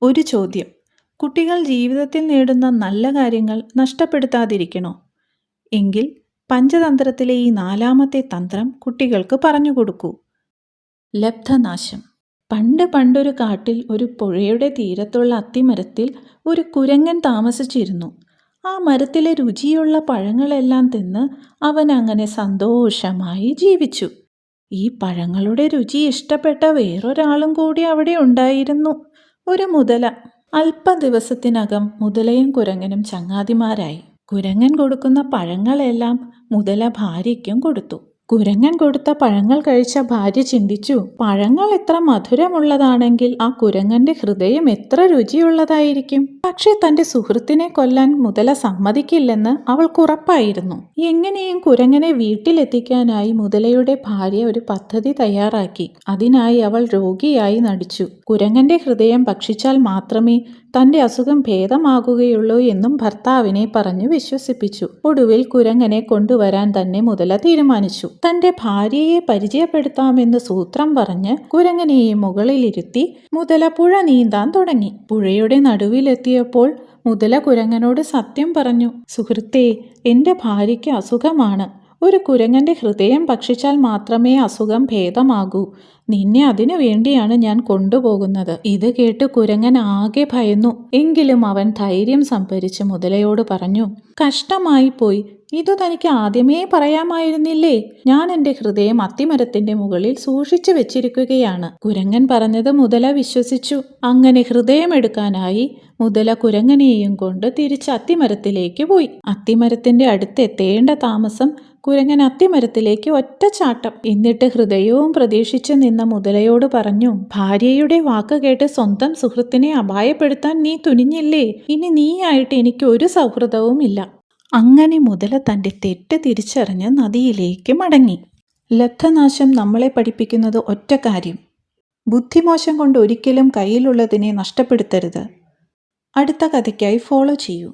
ഒരു ചോദ്യം: കുട്ടികൾ ജീവിതത്തിൽ നേടുന്ന നല്ല കാര്യങ്ങൾ നഷ്ടപ്പെടുത്താതിരിക്കണോ? എങ്കിൽ പഞ്ചതന്ത്രത്തിലെ ഈ 4ാമത്തെ തന്ത്രം കുട്ടികൾക്ക് പറഞ്ഞുകൊടുക്കൂ. ലബ്ധനാശം. പണ്ടൊരു കാട്ടിൽ ഒരു പുഴയുടെ തീരത്തുള്ള അത്തിമരത്തിൽ ഒരു കുരങ്ങൻ താമസിച്ചിരുന്നു. ആ മരത്തിലെ രുചിയുള്ള പഴങ്ങളെല്ലാം തിന്ന് അവൻ അങ്ങനെ സന്തോഷമായി ജീവിച്ചു. ഈ പഴങ്ങളുടെ രുചി ഇഷ്ടപ്പെട്ട വേറൊരാളും കൂടി അവിടെ ഉണ്ടായിരുന്നു, ഒരു മുതല. അല്പ ദിവസത്തിനകം മുതലയും കുരങ്ങനും ചങ്ങാതിമാരായി. കുരങ്ങൻ കൊടുക്കുന്ന പഴങ്ങളെല്ലാം മുതല ഭാര്യയ്ക്കും കൊടുത്തു. കുരങ്ങൻ കൊടുത്ത പഴങ്ങൾ കഴിച്ച ഭാര്യ ചിന്തിച്ചു, പഴങ്ങൾ എത്ര മധുരമുള്ളതാണെങ്കിൽ ആ കുരങ്ങന്റെ ഹൃദയം എത്ര രുചിയുള്ളതായിരിക്കും. പക്ഷേ തന്റെ സുഹൃത്തിനെ കൊല്ലാൻ മുതല സമ്മതിക്കില്ലെന്ന് അവൾക്കുറപ്പായിരുന്നു. എങ്ങനെയും കുരങ്ങനെ വീട്ടിലെത്തിക്കാനായി മുതലയുടെ ഭാര്യ ഒരു പദ്ധതി തയ്യാറാക്കി. അതിനായി അവൾ രോഗിയായി നടിച്ചു. കുരങ്ങന്റെ ഹൃദയം ഭക്ഷിച്ചാൽ മാത്രമേ തന്റെ അസുഖം ഭേദമാകുകയുള്ളൂ എന്നും ഭർത്താവിനെ പറഞ്ഞു വിശ്വസിപ്പിച്ചു. ഒടുവിൽ കുരങ്ങനെ കൊണ്ടുവരാൻ തന്നെ മുതല തീരുമാനിച്ചു. തന്റെ ഭാര്യയെ പരിചയപ്പെടുത്താമെന്ന് സൂത്രം പറഞ്ഞ് കുരങ്ങനെയെ മുകളിലിരുത്തി മുതല പുഴ നീന്താൻ തുടങ്ങി. പുഴയുടെ നടുവിലെത്തിയപ്പോൾ മുതല കുരങ്ങനോട് സത്യം പറഞ്ഞു. സുഹൃത്തേ, എന്റെ ഭാര്യയ്ക്ക് അസുഖമാണ്. ഒരു കുരങ്ങന്റെ ഹൃദയം ഭക്ഷിച്ചാൽ മാത്രമേ അസുഖം ഭേദമാകൂ. നിന്നെ അതിനു വേണ്ടിയാണ് ഞാൻ കൊണ്ടുപോകുന്നത്. ഇത് കേട്ട് കുരങ്ങൻ ആകെ ഭയന്നു. എങ്കിലും അവൻ ധൈര്യം സംഭരിച്ച് മുതലയോട് പറഞ്ഞു, കഷ്ടമായി പോയി. ഇതു തനിക്ക് ആദ്യമേ പറയാമായിരുന്നില്ലേ? ഞാൻ എൻ്റെ ഹൃദയം അത്തിമരത്തിന്റെ മുകളിൽ സൂക്ഷിച്ചു വെച്ചിരിക്കുകയാണ്. കുരങ്ങൻ പറഞ്ഞത് മുതല വിശ്വസിച്ചു. അങ്ങനെ ഹൃദയം എടുക്കാനായി മുതല കുരങ്ങനെയും കൊണ്ട് തിരിച്ച് അത്തിമരത്തിലേക്ക് പോയി. അത്തിമരത്തിന്റെ അടുത്തെത്തേണ്ട താമസം കുരങ്ങൻ അത്തിമരത്തിലേക്ക് ഒറ്റച്ചാട്ടം. എന്നിട്ട് ഹൃദയവും പ്രതീക്ഷിച്ച് നിന്ന മുതലയോട് പറഞ്ഞു, ഭാര്യയുടെ വാക്ക് കേട്ട് സ്വന്തം സുഹൃത്തിനെ അപായപ്പെടുത്താൻ നീ തുനിഞ്ഞില്ലേ? ഇനി നീയായിട്ട് എനിക്ക് ഒരു സൗഹൃദവും ഇല്ല. അങ്ങനെ മുതല തന്റെ തെറ്റ് തിരിച്ചറിഞ്ഞ് നദിയിലേക്ക് മടങ്ങി. ലബ്ധനാശം നമ്മളെ പഠിപ്പിക്കുന്നത് ഒറ്റ കാര്യം: ബുദ്ധിമോശം കൊണ്ട് ഒരിക്കലും കയ്യിലുള്ളതിനെ നഷ്ടപ്പെടുത്തരുത്. അടുത്ത കഥയ്ക്കായി ഫോളോ ചെയ്യൂ.